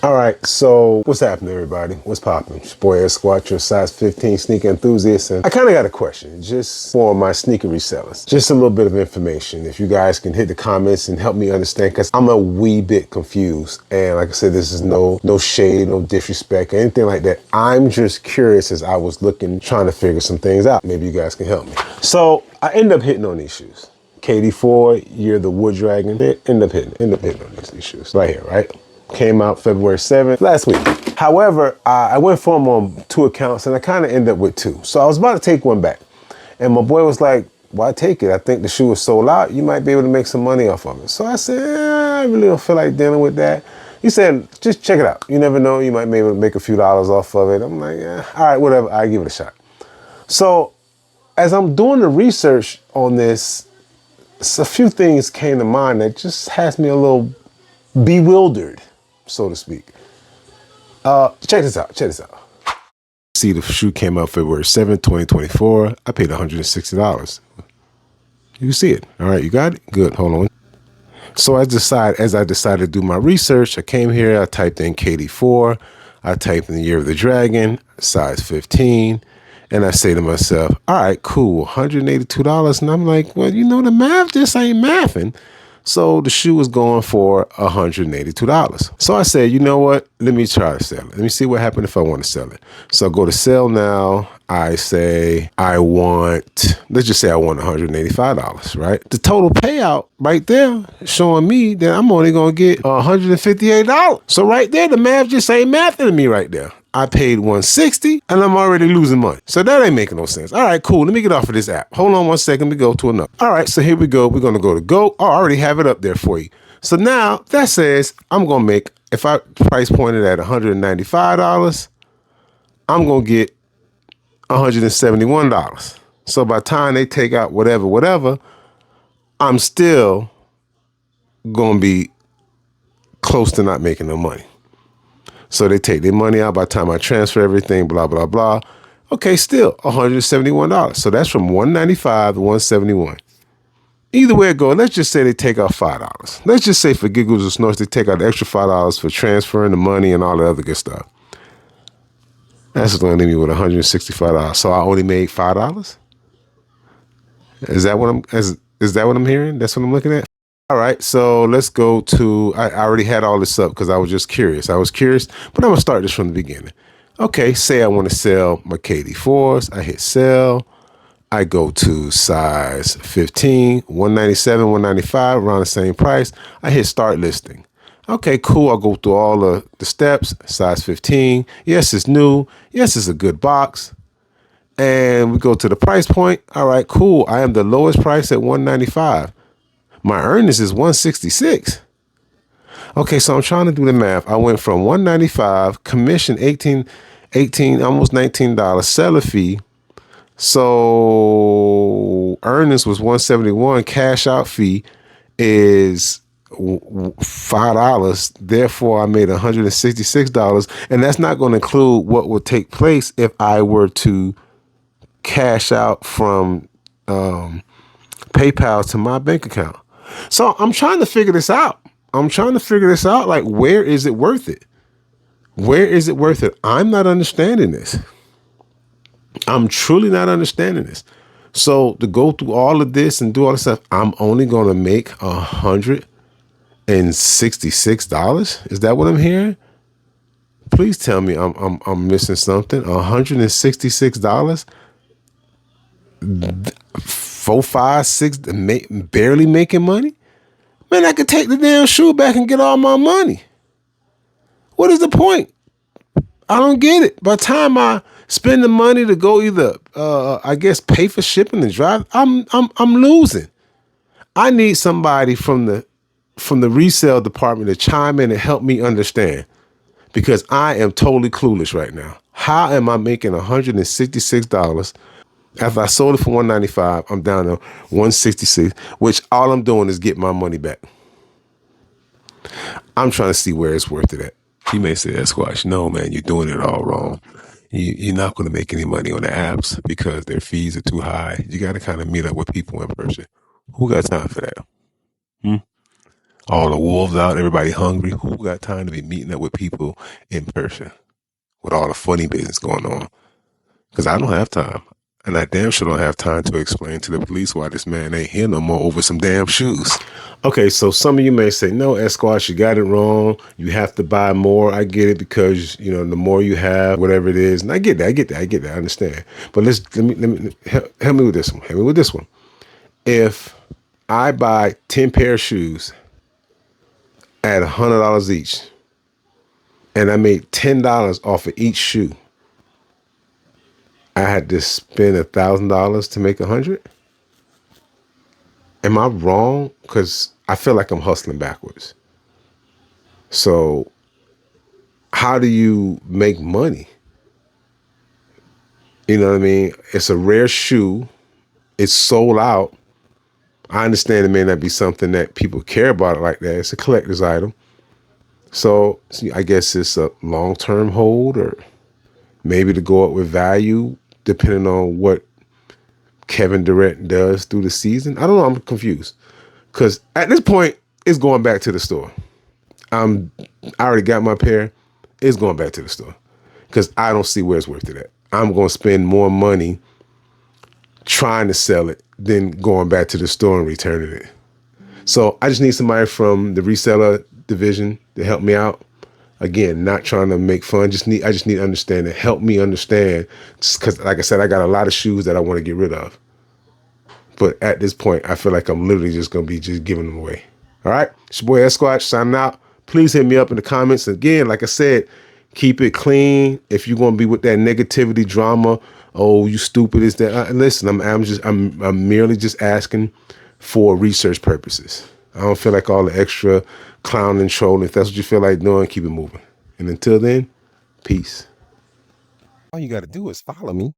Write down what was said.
All right, so what's happening, everybody? What's popping? It's your boy Ed Squat, your size 15 sneaker enthusiast, and I kind of got a question just for my sneaker resellers. Just a little bit of information. If you guys can hit the comments and help me understand, because I'm a wee bit confused. And like I said, this is no shade, no disrespect, or anything like that. I'm just curious as I was looking, trying to figure some things out. Maybe you guys can help me. So I end up hitting on these shoes. KD4, Year of the Wood Dragon. End up hitting on these shoes right here, right? Came out February 7th, last week. However, I went for them on 2 accounts and I kind of ended up with 2. So I was about to take one back. And my boy was like, why take it? I think the shoe is sold out. You might be able to make some money off of it. So I said, I really don't feel like dealing with that. He said, just check it out. You never know. You might be able to make a few dollars off of it. I'm like, yeah, all right, whatever. I'll give it a shot. So as I'm doing the research on this, a few things came to mind that just has me a little bewildered, so to speak. Check this out. See, the shoe came out February 7th, 2024. I paid $160. You see it. All right, you got it? Good, hold on. So as I decided to do my research, I came here, I typed in KD4, I typed in the Year of the Dragon, size 15, and I say to myself, all right, cool, $182. And I'm like, well, you know, the math just ain't mathing. So the shoe was going for $182. So I said, you know what? Let me try to sell it. Let me see what happens if I want to sell it. So I go to sell now. I say let's just say I want $185, right? The total payout right there showing me that I'm only going to get $158. So right there, the math just ain't mathing to me right there. I paid $160 and I'm already losing money. So that ain't making no sense. All right, cool. Let me get off of this app. Hold on one second. We go to another. All right, so here we go. We're going to go to Go. Oh, I already have it up there for you. So now that says I'm going to make, if I price pointed at $195, I'm going to get $171. So by the time they take out whatever, I'm still going to be close to not making no money. So they take their money out by the time I transfer everything, blah, blah, blah. Okay, still $171. So that's from $195 to $171. Either way it goes, let's just say they take out $5. Let's just say for giggles and snorts, they take out the extra $5 for transferring the money and all the other good stuff. That's going to leave me with $165. So I only made $5? Is that what I'm hearing? That's what I'm looking at? All right, so let's go to, I already had all this up because I was just curious. but I'm going to start this from the beginning. Okay, say I want to sell my KD4s. I hit sell. I go to size 15, 197, 195, around the same price. I hit start listing. Okay, cool. I'll go through all the steps. Size 15. Yes, it's new. Yes, it's a good box. And we go to the price point. All right, cool. I am the lowest price at 195. My earnings is 166. Okay, so I'm trying to do the math. I went from 195, commission 18, almost $19, seller fee. So earnings was 171. Cash out fee is $5. Therefore, I made $166. And that's not going to include what would take place if I were to cash out from PayPal to my bank account. So I'm trying to figure this out. Like, where is it worth it? I'm not understanding this. I'm truly not understanding this. So to go through all of this and do all this stuff, I'm only going to make $166. Is that what I'm hearing? Please tell me I'm missing something. $166. 4, 5, 6, barely making money. Man, I could take the damn shoe back and get all my money. What is the point? I don't get it. By the time I spend the money to go either, I guess, pay for shipping and drive, I'm losing. I need somebody from the resale department to chime in and help me understand, because I am totally clueless right now. How am I making $166? After I sold it for $195, I'm down to $166, which all I'm doing is get my money back. I'm trying to see where it's worth it at. You may say, Squash, no, man, you're doing it all wrong. You're not going to make any money on the apps because their fees are too high. You got to kind of meet up with people in person. Who got time for that? All the wolves out, everybody hungry. Who got time to be meeting up with people in person with all the funny business going on? Because I don't have time. And I damn sure don't have time to explain to the police why this man ain't here no more over some damn shoes. Okay, so some of you may say, no, Esquire, you got it wrong. You have to buy more. I get it because, you know, the more you have, whatever it is. And I get that. I understand. But let me help me with this one. Help me with this one. If I buy 10 pair of shoes at $100 each, and I made $10 off of each shoe, I had to spend $1,000 to make 100. Am I wrong? Because I feel like I'm hustling backwards. So how do you make money? You know what I mean? It's a rare shoe. It's sold out. I understand it may not be something that people care about it like that. It's a collector's item. So I guess it's a long-term hold, or maybe to go up with value depending on what Kevin Durant does through the season. I don't know. I'm confused because at this point, it's going back to the store. I already got my pair. It's going back to the store because I don't see where it's worth it at. I'm going to spend more money trying to sell it than going back to the store and returning it. So I just need somebody from the reseller division to help me out. Again, not trying to make fun. I just need to understand it. Help me understand, because like I said, I got a lot of shoes that I want to get rid of. But at this point, I feel like I'm literally just going to be just giving them away. All right? It's your boy Esquire signing out. Please hit me up in the comments. Again, like I said, keep it clean. If you're going to be with that negativity drama, oh, you stupid, is that? Listen, I'm merely just asking for research purposes. I don't feel like all the extra clowning and trolling. If that's what you feel like doing, keep it moving. And until then, peace. All you got to do is follow me